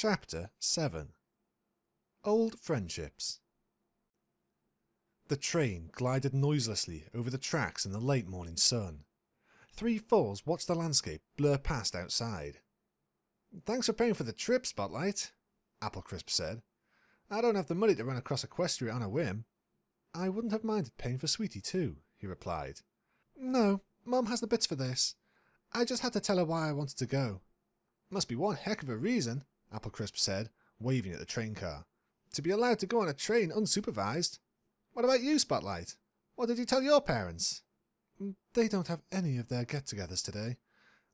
Chapter 7. Old Friendships. The train glided noiselessly over the tracks in the late morning sun. Three foals watched the landscape blur past outside. "Thanks for paying for the trip, Spotlight," Applecrisp said. "I don't have the money to run across Equestria on a whim." "I wouldn't have minded paying for Sweetie too," he replied. "No, Mum has the bits for this. I just had to tell her why I wanted to go." "Must be one heck of a reason," Applecrisp said, waving at the train car. "To be allowed to go on a train unsupervised. What about you, Spotlight? What did you tell your parents?" "They don't have any of their get-togethers today.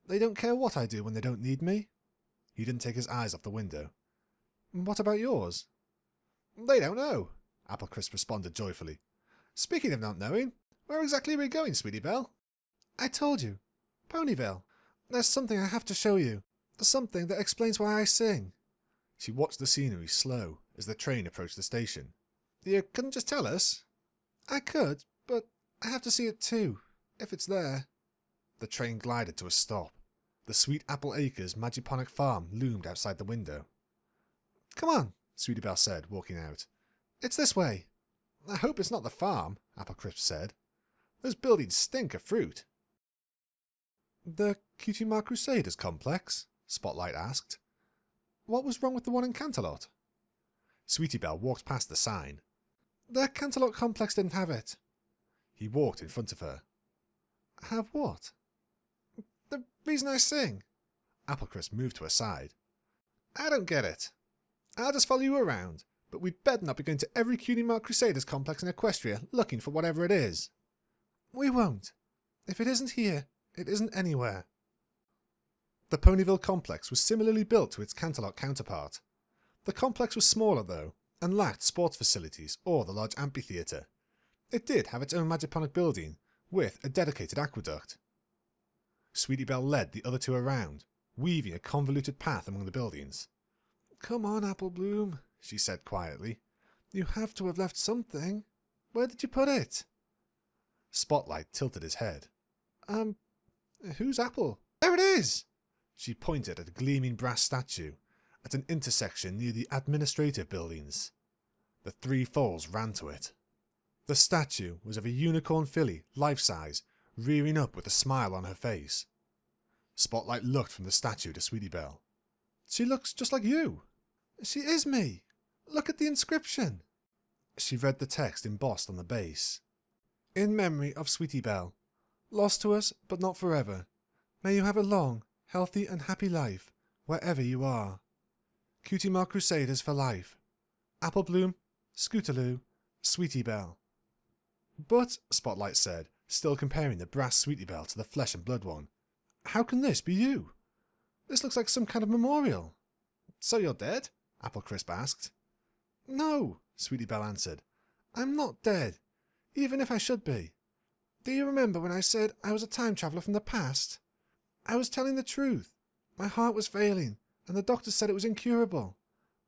They don't care what I do when they don't need me." He didn't take his eyes off the window. "What about yours?" "They don't know," Applecrisp responded joyfully. "Speaking of not knowing, where exactly are we going, Sweetie Belle?" "I told you. Ponyville. There's something I have to show you. Something that explains why I sing." She watched the scenery slow as the train approached the station. "You couldn't just tell us?" "I could, but I have to see it too, if it's there." The train glided to a stop. The Sweet Apple Acres Magiponic Farm loomed outside the window. "Come on," Sweetie Belle said, walking out. "It's this way." "I hope it's not the farm," Applecrisp said. "Those buildings stink of fruit." "The Cutie Mark Crusaders complex?" Spotlight asked. "What was wrong with the one in Canterlot?" Sweetie Belle walked past the sign. "The Canterlot complex didn't have it." He walked in front of her. "Have what?" "The reason I sing." Applecrisp moved to her side. "I don't get it. I'll just follow you around, but we'd better not be going to every Cutie Mark Crusaders complex in Equestria looking for whatever it is." "We won't. If it isn't here, it isn't anywhere." The Ponyville complex was similarly built to its Canterlot counterpart. The complex was smaller though, and lacked sports facilities or the large amphitheatre. It did have its own Magiponic building, with a dedicated aqueduct. Sweetie Belle led the other two around, weaving a convoluted path among the buildings. "Come on, Apple Bloom," she said quietly. "You have to have left something. Where did you put it?" Spotlight tilted his head. Who's Apple?" "There it is!" She pointed at a gleaming brass statue at an intersection near the administrative buildings. The three foals ran to it. The statue was of a unicorn filly, life-size, rearing up with a smile on her face. Spotlight looked from the statue to Sweetie Belle. "She looks just like you." "She is me. Look at the inscription." She read the text embossed on the base. "In memory of Sweetie Belle. Lost to us, but not forever. May you have a long, healthy and happy life, wherever you are. Cutie Mark Crusaders for life. Apple Bloom, Scootaloo, Sweetie Belle." "But," Spotlight said, still comparing the brass Sweetie Belle to the flesh and blood one, "how can this be you? This looks like some kind of memorial." "So you're dead?" Applecrisp asked. "No," Sweetie Belle answered. "I'm not dead, even if I should be. Do you remember when I said I was a time traveller from the past? I was telling the truth. My heart was failing, and the doctors said it was incurable.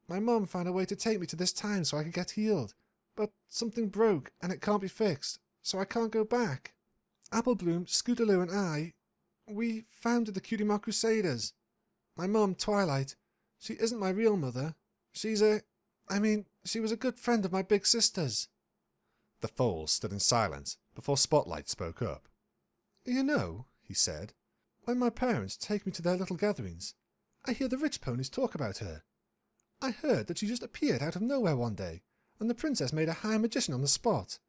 My mum found a way to take me to this time so I could get healed, but something broke and it can't be fixed, so I can't go back. Apple Bloom, Scootaloo and we founded the Cutie Mark Crusaders. My mum, Twilight, she isn't my real mother. She was a good friend of my big sister's." The foals stood in silence before Spotlight spoke up. "You know," he said, "when my parents take me to their little gatherings, I hear the rich ponies talk about her. I heard that she just appeared out of nowhere one day, and the princess made a high magician on the spot.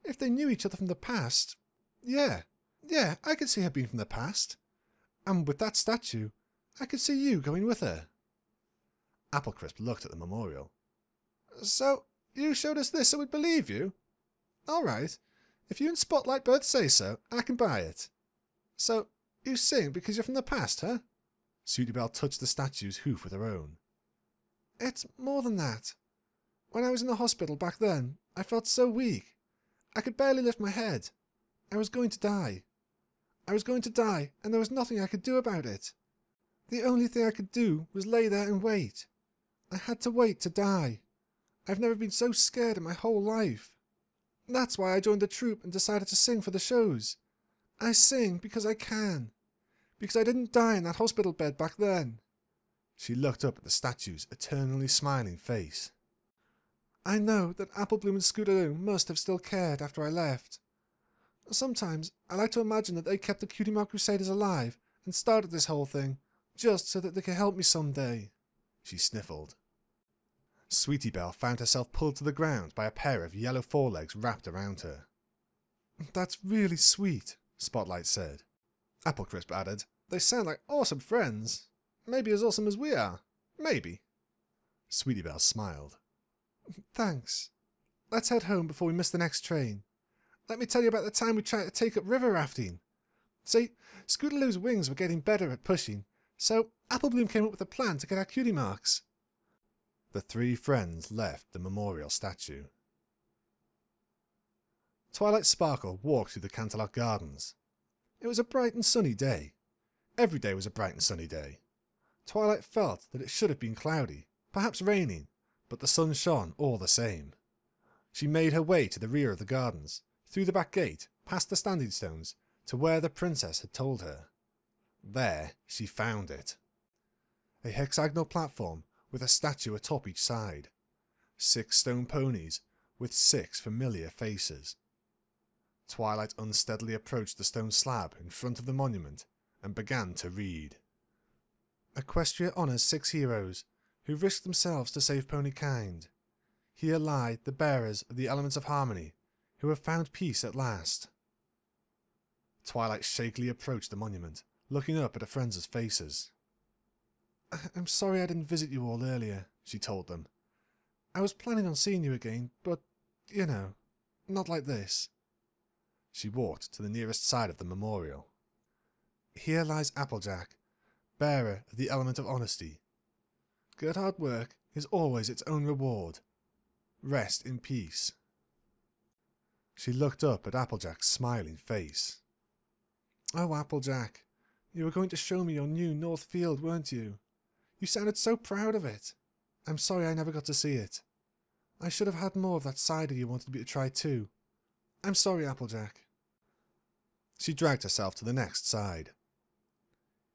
If they knew each other from the past, yeah, I could see her being from the past. And with that statue, I could see you going with her." Applecrisp looked at the memorial. "So, you showed us this so we'd believe you? All right, if you and Spotlight both say so, I can buy it. So, you sing because you're from the past, huh?" Sweetie Belle touched the statue's hoof with her own. "It's more than that. When I was in the hospital back then, I felt so weak. I could barely lift my head. I was going to die. I was going to die, and there was nothing I could do about it. The only thing I could do was lay there and wait. I had to wait to die. I've never been so scared in my whole life. That's why I joined the troupe and decided to sing for the shows. I sing because I can. Because I didn't die in that hospital bed back then. She looked up at the statue's eternally smiling face. I know that Applebloom and Scootaloo must have still cared after I left. Sometimes I like to imagine that they kept the Cutie Mark Crusaders alive and started this whole thing, just so that they could help me someday. She sniffled. Sweetie Belle found herself pulled to the ground by a pair of yellow forelegs wrapped around her. That's really sweet, Spotlight said. Applecrisp added, They sound like awesome friends. Maybe as awesome as we are. Maybe. Sweetie Belle smiled. Thanks. Let's head home before we miss the next train. Let me tell you about the time we tried to take up river rafting. See, Scootaloo's wings were getting better at pushing, so Applebloom came up with a plan to get our cutie marks. The three friends left the memorial statue. Twilight Sparkle walked through the Canterlot Gardens. It was a bright and sunny day. Every day was a bright and sunny day. Twilight felt that it should have been cloudy, perhaps raining, but the sun shone all the same. She made her way to the rear of the gardens, through the back gate, past the standing stones, to where the princess had told her. There she found it. A hexagonal platform with a statue atop each side. 6 stone ponies with 6 familiar faces. Twilight unsteadily approached the stone slab in front of the monument and began to read. Equestria honours 6 heroes who risked themselves to save pony kind. Here lie the bearers of the elements of harmony who have found peace at last. Twilight shakily approached the monument, looking up at her friends' faces. I'm sorry I didn't visit you all earlier, she told them. I was planning on seeing you again, but, you know, not like this. She walked to the nearest side of the memorial. Here lies Applejack, bearer of the element of honesty. Good hard work is always its own reward. Rest in peace. She looked up at Applejack's smiling face. Oh, Applejack, you were going to show me your new North Field, weren't you? You sounded so proud of it. I'm sorry I never got to see it. I should have had more of that cider you wanted me to try too. I'm sorry, Applejack. She dragged herself to the next side.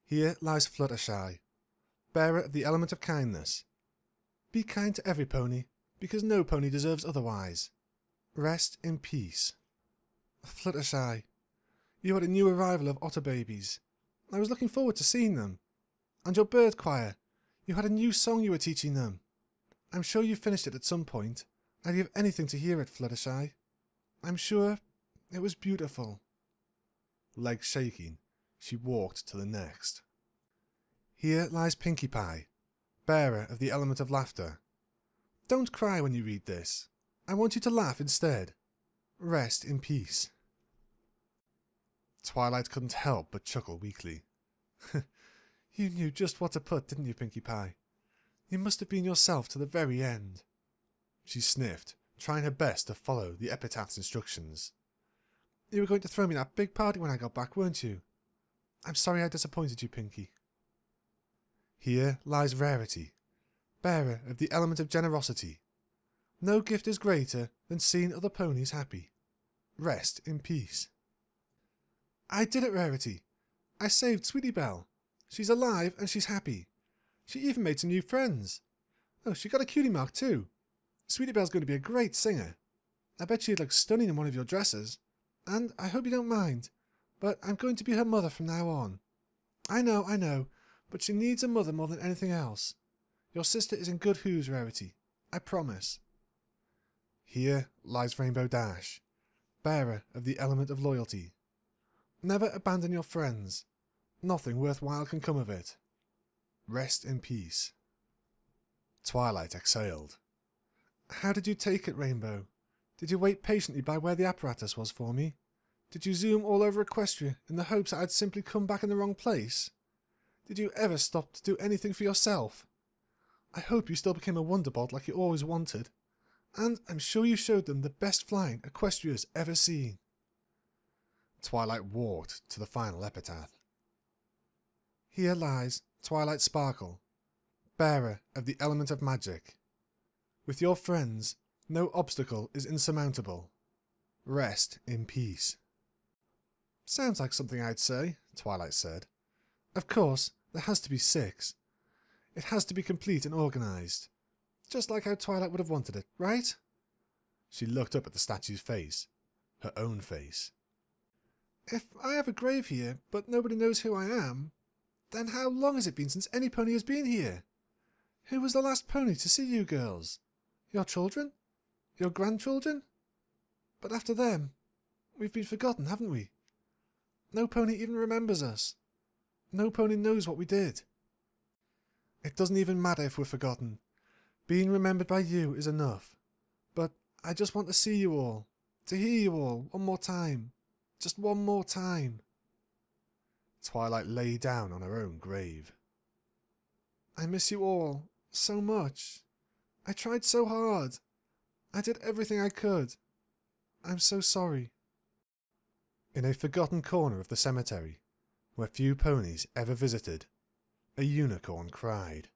Here lies Fluttershy, bearer of the element of kindness. Be kind to every pony, because no pony deserves otherwise. Rest in peace. Fluttershy, you had a new arrival of otter babies. I was looking forward to seeing them. And your bird choir, you had a new song you were teaching them. I'm sure you finished it at some point. I'd give anything to hear it, Fluttershy. I'm sure it was beautiful. Legs shaking, she walked to the next. Here lies Pinkie Pie, bearer of the element of laughter. Don't cry when you read this. I want you to laugh instead. Rest in peace. Twilight couldn't help but chuckle weakly. You knew just what to put, didn't you, Pinkie Pie? You must have been yourself to the very end. She sniffed, trying her best to follow the epitaph's instructions. You were going to throw me that big party when I got back, weren't you? I'm sorry I disappointed you, Pinkie. Here lies Rarity, bearer of the element of generosity. No gift is greater than seeing other ponies happy. Rest in peace. I did it, Rarity. I saved Sweetie Belle. She's alive and she's happy. She even made some new friends. Oh, she got a cutie mark too. Sweetie Belle's going to be a great singer. I bet she'd look stunning in one of your dresses. And I hope you don't mind, but I'm going to be her mother from now on. I know, but she needs a mother more than anything else. Your sister is in good hooves, Rarity. I promise. Here lies Rainbow Dash, bearer of the element of loyalty. Never abandon your friends. Nothing worthwhile can come of it. Rest in peace. Twilight exhaled. How did you take it, Rainbow? Did you wait patiently by where the apparatus was for me? Did you zoom all over Equestria in the hopes that I'd simply come back in the wrong place? Did you ever stop to do anything for yourself? I hope you still became a Wonderbot like you always wanted. And I'm sure you showed them the best flying Equestria's ever seen. Twilight walked to the final epitaph. Here lies Twilight Sparkle, bearer of the element of magic. With your friends, no obstacle is insurmountable. Rest in peace. Sounds like something I'd say, Twilight said. Of course, there has to be 6. It has to be complete and organised. Just like how Twilight would have wanted it, right? She looked up at the statue's face. Her own face. If I have a grave here, but nobody knows who I am, then how long has it been since any pony has been here? Who was the last pony to see you girls? Your children? Your grandchildren? But after them, we've been forgotten, haven't we? No pony even remembers us. No pony knows what we did. It doesn't even matter if we're forgotten. Being remembered by you is enough. But I just want to see you all, to hear you all one more time. Just one more time. Twilight lay down on her own grave. I miss you all so much. I tried so hard. I did everything I could. I'm so sorry. In a forgotten corner of the cemetery, where few ponies ever visited, a unicorn cried.